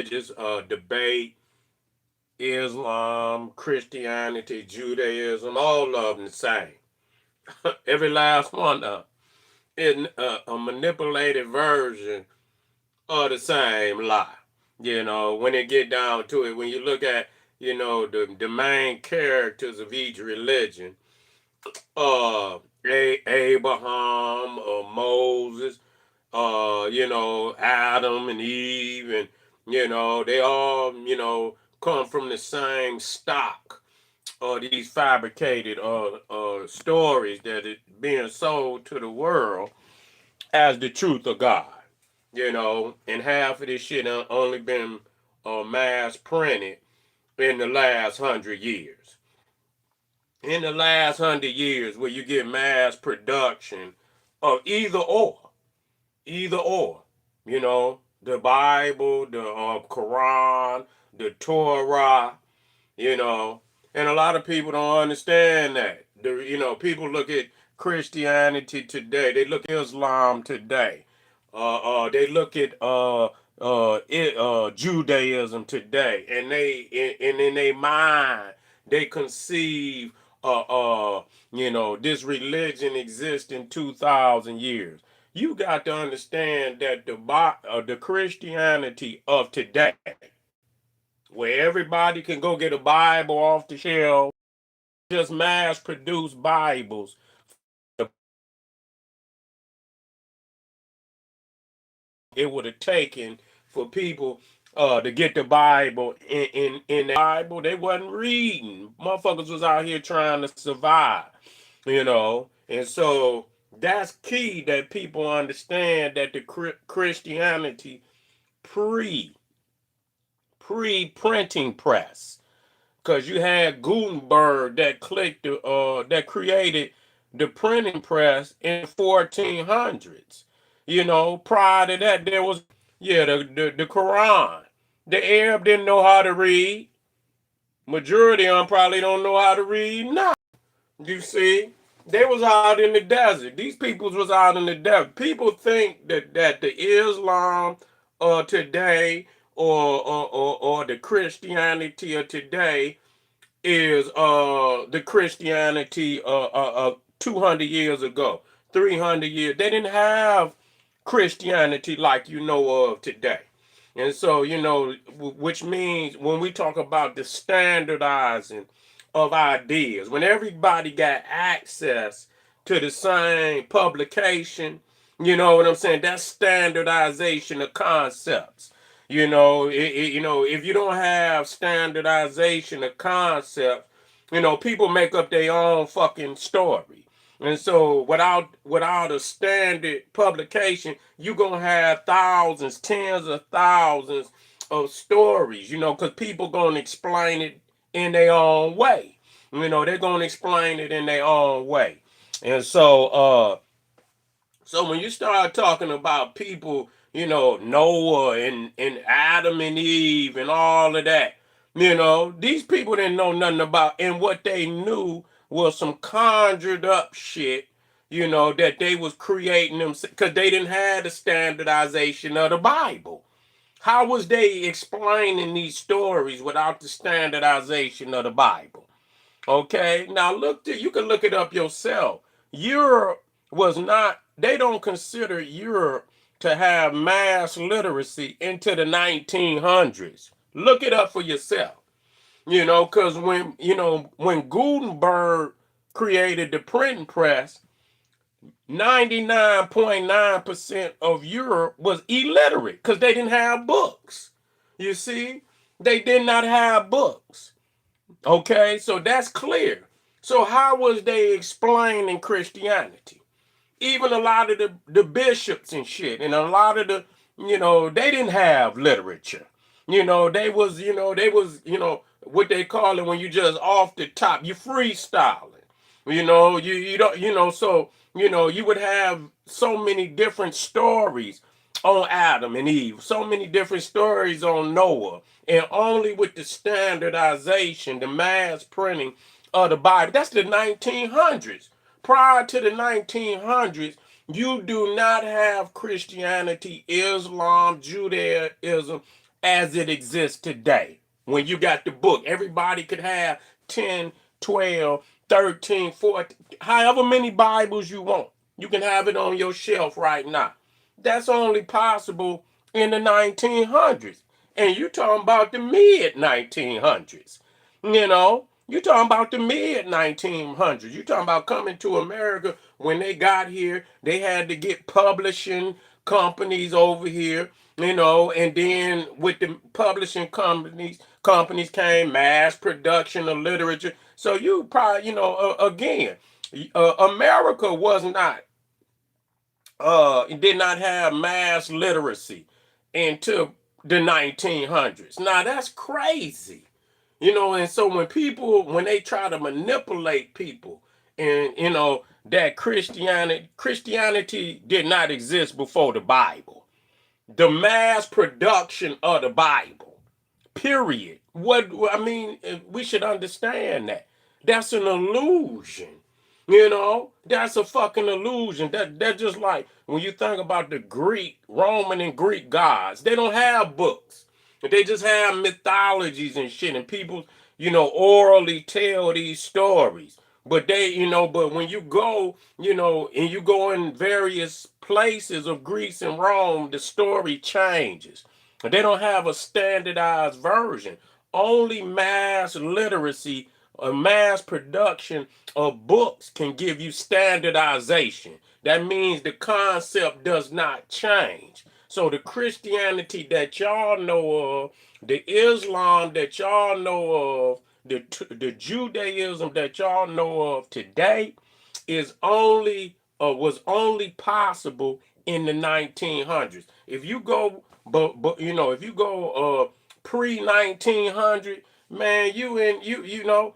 religious debate, Islam, Christianity, Judaism, all of them the same. Every last one of them is a manipulated version of the same lie. When it get down to it, when you look at, the main characters of each religion, Abraham, Moses, Adam and Eve, and they all, come from the same stock. These fabricated stories that is being sold to the world as the truth of God. And half of this shit only been mass printed in the last 100 years. In the last 100 years, where you get mass production of either or, the Bible, the Quran, the Torah, you know, and a lot of people don't understand that. People look at Christianity today, they look at Islam today, they look at Judaism today, and and in their mind they conceive this religion exists in 2,000 years. You got to understand that the Christianity of today, where everybody can go get a Bible off the shelf, just mass produce Bibles. It would have taken for people to get the Bible in the Bible. They wasn't reading. Motherfuckers was out here trying to survive. And so that's key that people understand that the Christianity pre pre printing press, because you had Gutenberg that created the printing press in 1400s. Prior to that there was the Quran. The Arab didn't know how to read. Majority of them probably don't know how to read now. You see, they was out in the desert. These peoples was out in the desert. People think that the Islam today or the Christianity of today is the Christianity 200 years ago, 300 years. They didn't have Christianity like you know of today. And so, which means when we talk about the standardizing of ideas, when everybody got access to the same publication, you know what I'm saying? That's standardization of concepts. If you don't have standardization of concepts, people make up their own fucking story. And so without a standard publication, you're gonna have thousands, tens of thousands of stories, because people gonna explain it in their own way. They're gonna explain it in their own way. And so when you start talking about people, Noah and Adam and Eve and all of that, these people didn't know nothing about, and what they knew was some conjured up shit, that they was creating them because they didn't have the standardization of the Bible. How was they explaining these stories without the standardization of the Bible? Okay, now you can look it up yourself. Europe was not, they don't consider Europe to have mass literacy into the 1900s. Look it up for yourself. Because when Gutenberg created the printing press, 99.9% of Europe was illiterate because they didn't have books. You see, they did not have books. Okay, so that's clear. So how was they explaining Christianity? Even a lot of the bishops and shit, and a lot of they didn't have literature. They was what they call it when you just off the top, you freestyling. You don't, so you would have so many different stories on Adam and Eve, so many different stories on Noah, and only with the standardization, the mass printing of the Bible. That's the 1900s. Prior to the 1900s, you do not have Christianity, Islam, Judaism as it exists today. When you got the book, everybody could have 10, 12, 13, 14, however many Bibles you want. You can have it on your shelf right now. That's only possible in the 1900s. And you talking about the mid 1900s. You talking about the mid 1900s. You talking about coming to America. When they got here, they had to get publishing companies over here, and then with the publishing companies came mass production of literature. So you probably, again, America was not did not have mass literacy until the 1900s. Now that's crazy. And so when they try to manipulate people, and that Christianity did not exist before the Bible. The mass production of the Bible, period. We should understand that. That's an illusion. That's a fucking illusion. That's just like when you think about the Roman and Greek gods. They don't have books. They just have mythologies and shit, and people, orally tell these stories. But when you go, and you go in various places of Greece and Rome, the story changes. They don't have a standardized version. Only mass literacy, a mass production of books can give you standardization. That means the concept does not change. So the Christianity that y'all know of, the Islam that y'all know of, the Judaism that y'all know of today is only was only possible in the 1900s. If you go, if you go pre 1900, man, you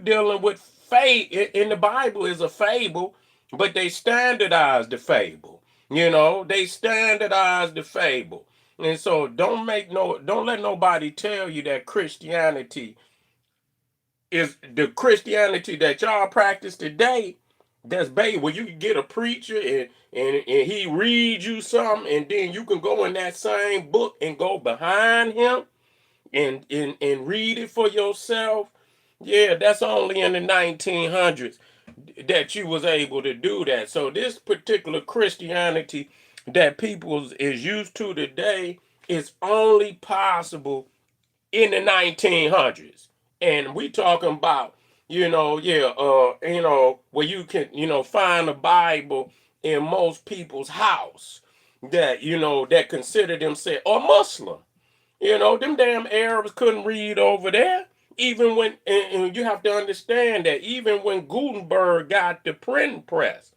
dealing with fate. In the Bible is a fable, but they standardized the fable. They standardized the fable. And so don't let nobody tell you that Christianity is the Christianity that y'all practice today. That's bait where you can get a preacher and he reads you something, and then you can go in that same book and go behind him and read it for yourself. Yeah, that's only in the 1900s that you was able to do that. So this particular Christianity that people is used to today is only possible in the 1900s. And we talking about, where you can, find a Bible in most people's house that consider themselves or Muslim. Them damn Arabs couldn't read over there. Even when, and you have to understand that even when Gutenberg got the printing press,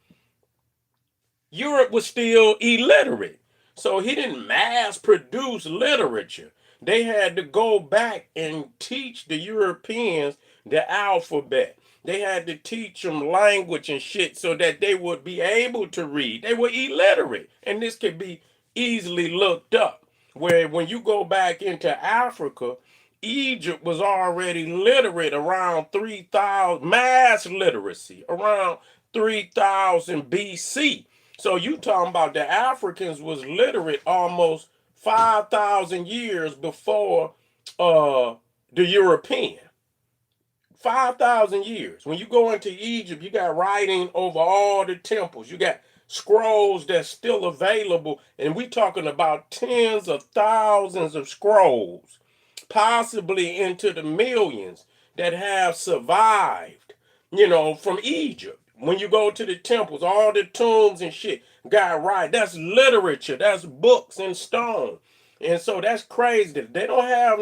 Europe was still illiterate. So he didn't mass produce literature. They had to go back and teach the Europeans the alphabet. They had to teach them language and shit so that they would be able to read. They were illiterate. And this could be easily looked up. Where when you go back into Africa, Egypt was already literate around 3,000, mass literacy around 3,000 BC. So you talking about the Africans was literate almost 5,000 years before the European. 5,000 years. When you go into Egypt, you got writing over all the temples. You got scrolls that's still available. And we talking about tens of thousands of scrolls, possibly into the millions that have survived, from Egypt. When you go to the temples, all the tombs and shit got right. That's literature. That's books in stone. And so that's crazy. They don't have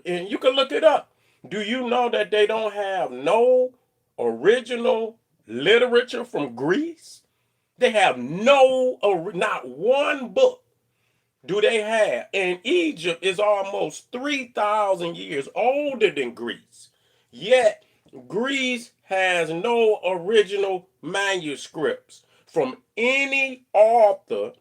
and you can look it up. Do you know that they don't have no original literature from Greece? They have not one book do they have. And Egypt is almost 3,000 years older than Greece. Yet, Greece has no original manuscripts from any author,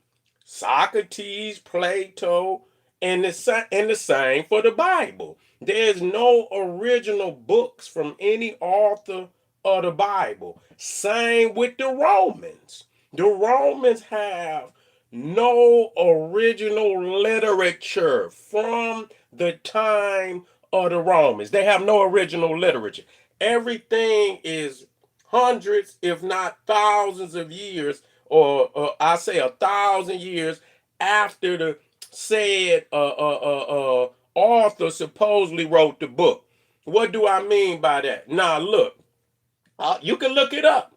Socrates, Plato, and the same for the Bible. There's no original books from any author of the Bible. Same with the Romans. The Romans have no original literature from the time of the Romans. They have no original literature. Everything is hundreds, if not thousands of years, or I say 1,000 years after the said author supposedly wrote the book. What do I mean by that? Now, look, you can look it up.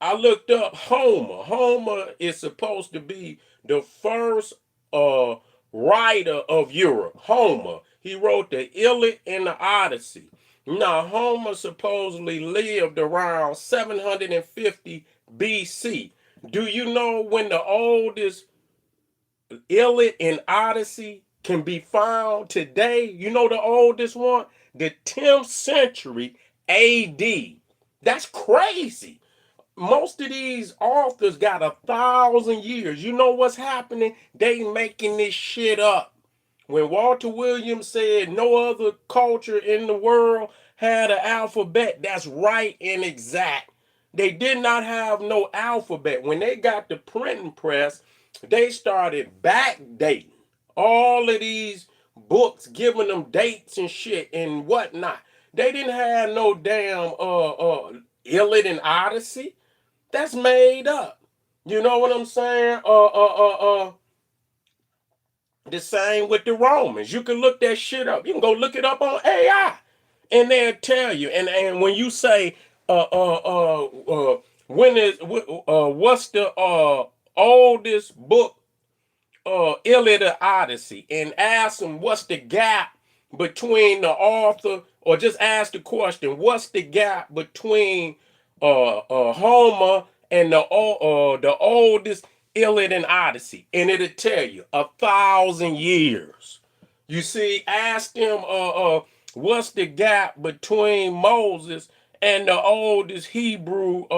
I looked up Homer. Homer is supposed to be the first uh, writer of Europe. Homer. He wrote the Iliad and the Odyssey. Now, Homer supposedly lived around 750 BC. Do you know when the oldest Iliad and Odyssey can be found today? You know the oldest one? The 10th century AD. That's crazy. Most of these authors got 1,000 years. You know what's happening? They making this shit up. When Walter Williams said no other culture in the world had an alphabet, that's right and exact. They did not have no alphabet. When they got the printing press, they started backdating all of these books, giving them dates and shit and whatnot. They didn't have no damn Iliad and Odyssey. That's made up. You know what I'm saying? The same with the Romans. You can look that shit up. You can go look it up on AI, and they'll tell you. And when you say when is what's the oldest book, Iliad or Odyssey, and ask them what's the gap between the author, or just ask the question, what's the gap between Homer and the oldest Iliad and Odyssey, and it'll tell you 1,000 years. You see, ask them what's the gap between Moses and the oldest Hebrew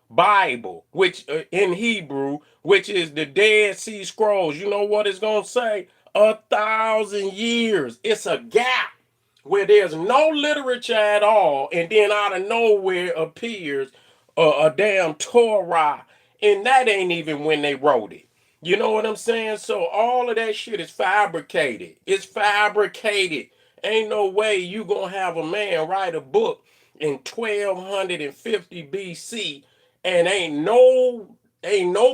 Bible, which in Hebrew, which is the Dead Sea Scrolls. You know what it's gonna say? 1,000 years. It's a gap where there's no literature at all, and then out of nowhere appears a damn Torah, and that ain't even when they wrote it. You know what I'm saying? So all of that shit is fabricated. It's fabricated. Ain't no way you gonna have a man write a book in 1250 BC and ain't no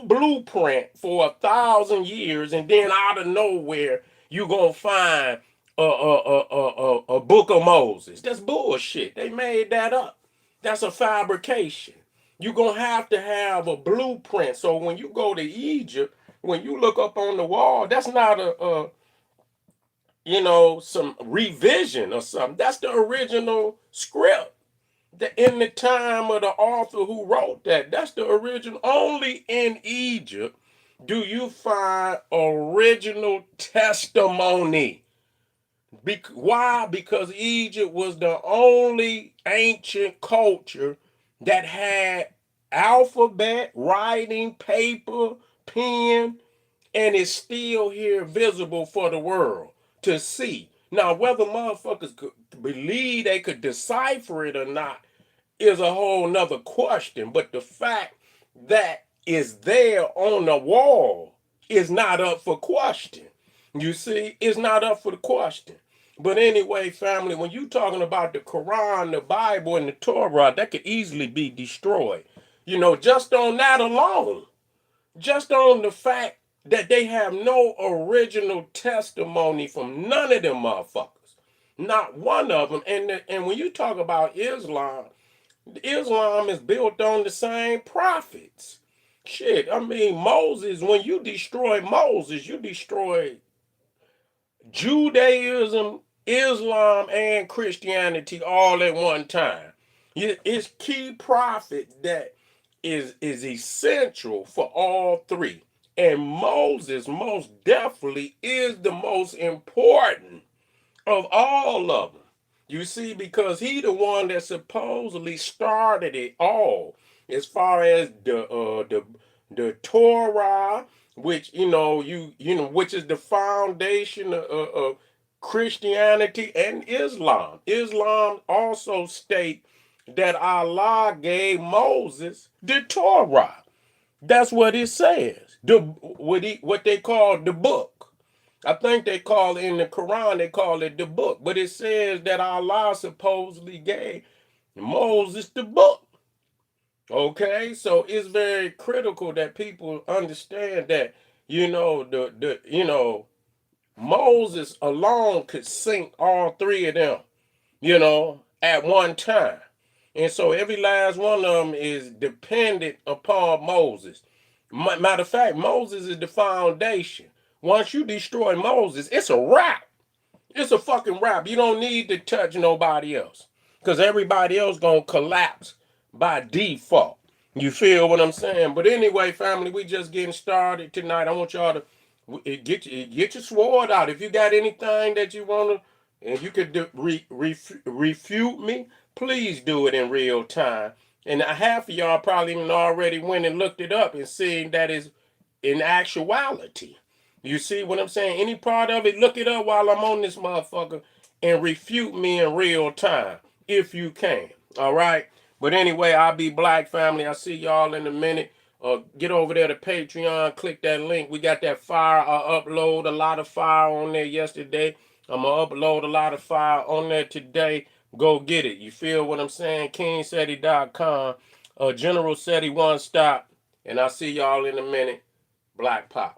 blueprint for 1,000 years, and then out of nowhere you gonna find a book of Moses. That's bullshit. They made that up. That's a fabrication. You're gonna have to have a blueprint. So when you go to Egypt, when you look up on the wall, that's not some revision or something. That's the original script. In the time of the author who wrote that, that's the original. Only in Egypt do you find original testimony. Why? Because Egypt was the only ancient culture that had alphabet, writing, paper, pen, and is still here visible for the world to see. Now, whether motherfuckers could believe they could decipher it or not is a whole nother question. But the fact that is there on the wall is not up for question. You see, it's not up for the question. But anyway, family, when you talking about the Quran, the Bible, and the Torah, that could easily be destroyed. Just on that alone, just on the fact that they have no original testimony from none of them motherfuckers, not one of them. And when you talk about Islam is built on the same prophets. Shit, I mean, Moses, when you destroy Moses, you destroy Judaism, Islam, and Christianity all at one time. It's key prophet that is essential for all three. And Moses most definitely is the most important of all of them. You see, because he the one that supposedly started it all, as far as the Torah, which which is the foundation of Christianity and Islam. Islam also state that Allah gave Moses the Torah. That's what it says. What they call the book. I think they call it in the Quran, they call it the book. But it says that Allah supposedly gave Moses the book. Okay, so it's very critical that people understand that, Moses alone could sink all three of them, at one time. And so every last one of them is dependent upon Moses. Matter of fact, Moses is the foundation. Once you destroy Moses, it's a wrap. It's a fucking wrap. You don't need to touch nobody else. Because everybody else gonna collapse by default. You feel what I'm saying? But anyway, family, we just getting started tonight. I want y'all to get your sword out. If you got anything that you wanna and you could refute me, please do it in real time. And half of y'all probably even already went and looked it up and seen that is in actuality. You see what I'm saying? Any part of it, look it up while I'm on this motherfucker and refute me in real time if you can. All right. But anyway, I'll be black, family. I'll see y'all in a minute. Get over there to Patreon, click that link. We got that fire. I upload a lot of fire on there yesterday. I'm going to upload a lot of fire on there today. Go get it. You feel what I'm saying? KingSeti.com. General Seti One Stop. And I'll see y'all in a minute. Black Power.